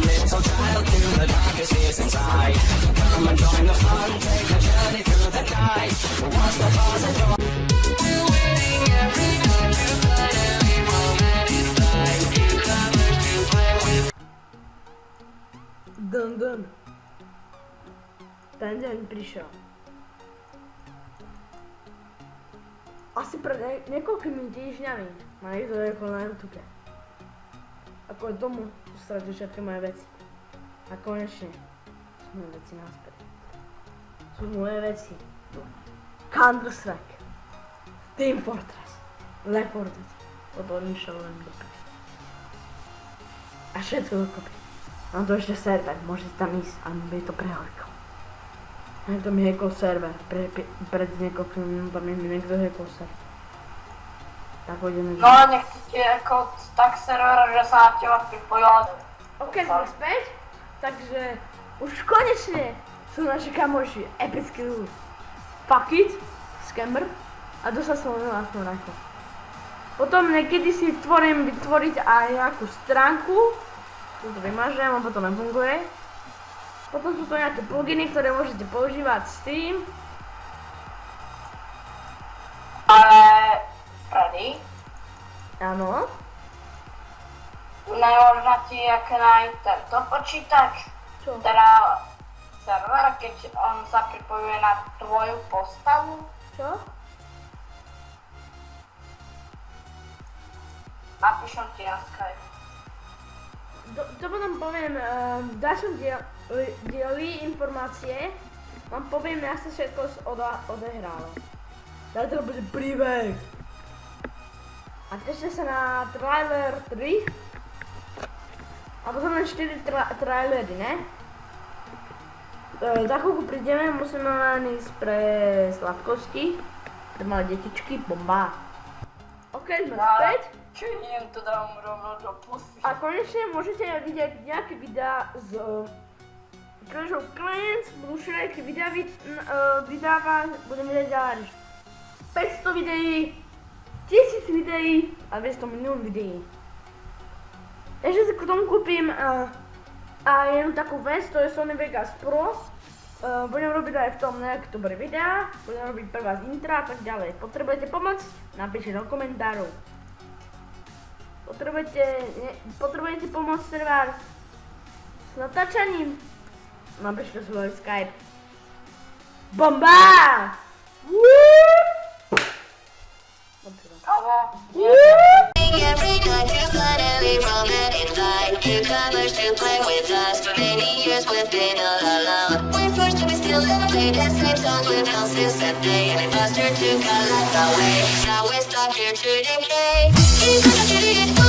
little child to the darkest years inside. Come and join the fun, take a journey through the night. What's the cause of joy? We're waiting every night to finally moment inside. Newcomers to play with. Dun dun. Ten deň prišiel. Asi pred niekoľkými týždňami ma niekto rekol na YouTube. A kvôli tomu stratil všetky moje veci. A konečne sú moje veci naspäť. Sú moje veci. Counter-Strike, Team Fortress, Left 4 Dead. Toto nišlo len dokopy. A všetko dokopy. Mám tu ešte server, môžete tam ísť a mi to prehorko. Niekto mi hackol server, pred niekoľkými minútami mi niekto hackol server. Tak pôjdeme. No nechcete ako tak server, že sa na teba pripojila. Ok, sme späť, takže už konečne sú naši kamoši, epický ľud. Fuck it, scammer a dosť som len vlastnú rako. Potom niekedy si vytvoriť aj nejakú stránku, tu to vymažem a potom nefunguje. Potom sú to nejaké pluginy, ktoré môžete používať s tým. Ale Freddy, Áno. nemôžno ti jak nájsť tento počítač, Čo? teda server, keď on sa pripojuje na tvoju postavu. Čo? Napíšem ti na Skype. To potom poviem, dáš som dieli informácie, vám poviem, ja sa všetko odehrálo. Zajtra bude príbeh. A tešite sa na trailer 3. A potom len 4 trailery, ne? Za chvíľku prídeme, musíme len ísť pre sladkosti, pre malé detičky, bomba. Ok, sme späť. Čo idem to dám rovno do pusy. A konečne môžete vidieť nejaké videá z Clash of Clans, budú všelijaké videá vydávať, budem vidieť ďalej 500 videí, 1000 videí a 200 milión videí. Ešte si k tomu kúpim a jednu takú vec, to je Sony Vegas Pro. Budem robiť aj v tom nejaké dobré videá, budem robiť pre vás intra a tak ďalej. Potrebujete pomoc? Napíšte do komentárov. Potrebujete pomoc treba s natáčaním? Napíšte svoj Skype. Bomba! Every night to finally moment invite newcomers to play with us. For many years we've been all alone. We're forced to be still and play the same song with houses that day. And imposter took our life away. Now we're stuck here to decay. Keep on